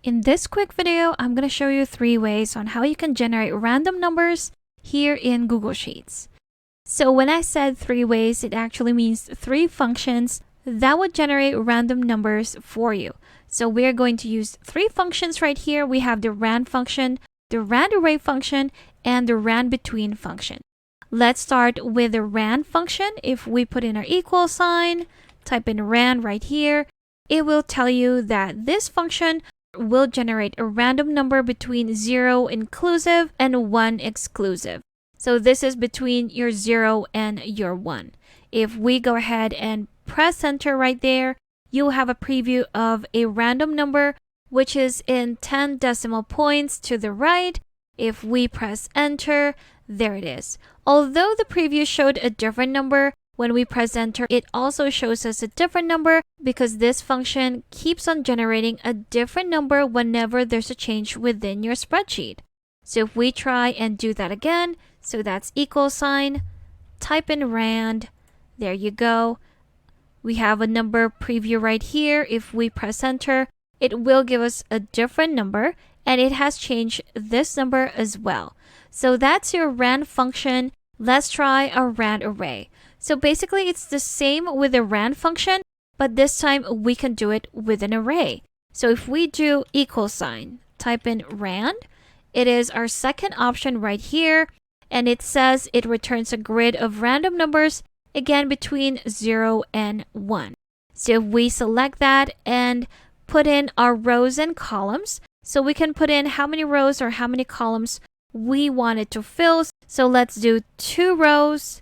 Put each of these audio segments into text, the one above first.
In this quick video, I'm going to show you 3 ways on how you can generate random numbers here in Google Sheets. So when I said 3 ways, it actually means 3 functions that would generate random numbers for you. So we're going to use 3 functions right here. We have the rand function, the RANDARRAY function, and the RANDBETWEEN function. Let's start with the rand function. If we put in our equal sign, type in rand right here, it will tell you that this function will generate a random number between 0 inclusive and 1 exclusive. So this is between your 0 and your 1. If we go ahead and press enter right there, you'll have a preview of a random number which is in 10 decimal points to the right. If we press enter, there it is. Although the preview showed a different number, when we press enter, it also shows us a different number because this function keeps on generating a different number whenever there's a change within your spreadsheet. So if we try and do that again, so that's equal sign, type in rand, there you go. We have a number preview right here. If we press enter, it will give us a different number and it has changed this number as well. So that's your rand function. Let's try a RANDARRAY. So basically, it's the same with the rand function, but this time we can do it with an array. So if we do equal sign, type in rand, it is our second option right here, and it says it returns a grid of random numbers, again between 0 and 1. So if we select that and put in our rows and columns, so we can put in how many rows or how many columns we want it to fill. So let's do 2 rows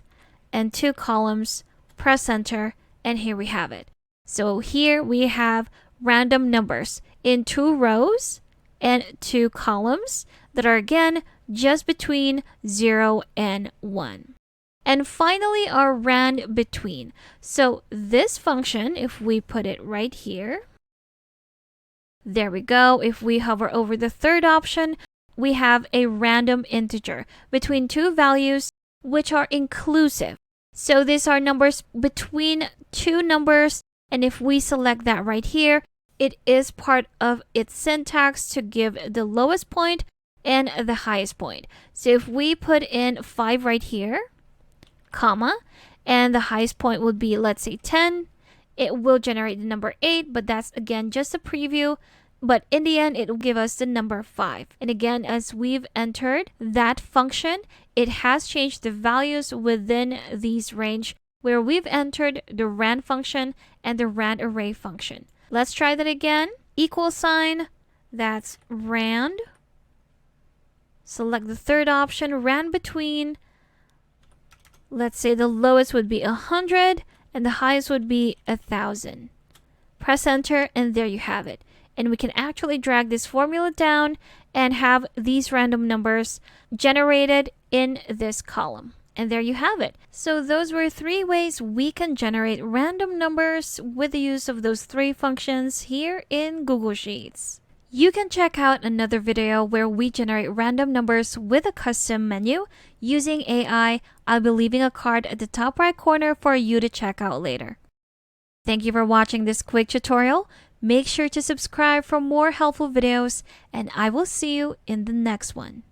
and 2 columns, press enter, and here we have it. So here we have random numbers in 2 rows and 2 columns that are again just between 0 and 1. And finally, our RANDBETWEEN. So this function, if we put it right here, there we go. If we hover over the third option, we have a random integer between 2 values which are inclusive. So these are numbers between 2 numbers, and if we select that right here, it is part of its syntax to give the lowest point and the highest point. So if we put in 5 right here, comma, and the highest point would be, let's say 10, it will generate the number 8, but that's again just a preview. But in the end, it will give us the number 5. And again, as we've entered that function, it has changed the values within these range where we've entered the rand function and the RANDARRAY function. Let's try that again. Equal sign, that's rand. Select the third option, RANDBETWEEN. Let's say the lowest would be 100 and the highest would be 1,000. Press enter and there you have it. And we can actually drag this formula down and have these random numbers generated in this column. And there you have it. So those were 3 ways we can generate random numbers with the use of those 3 functions here in Google Sheets. You can check out another video where we generate random numbers with a custom menu using AI. I'll be leaving a card at the top right corner for you to check out later. Thank you for watching this quick tutorial. Make sure to subscribe for more helpful videos, and I will see you in the next one.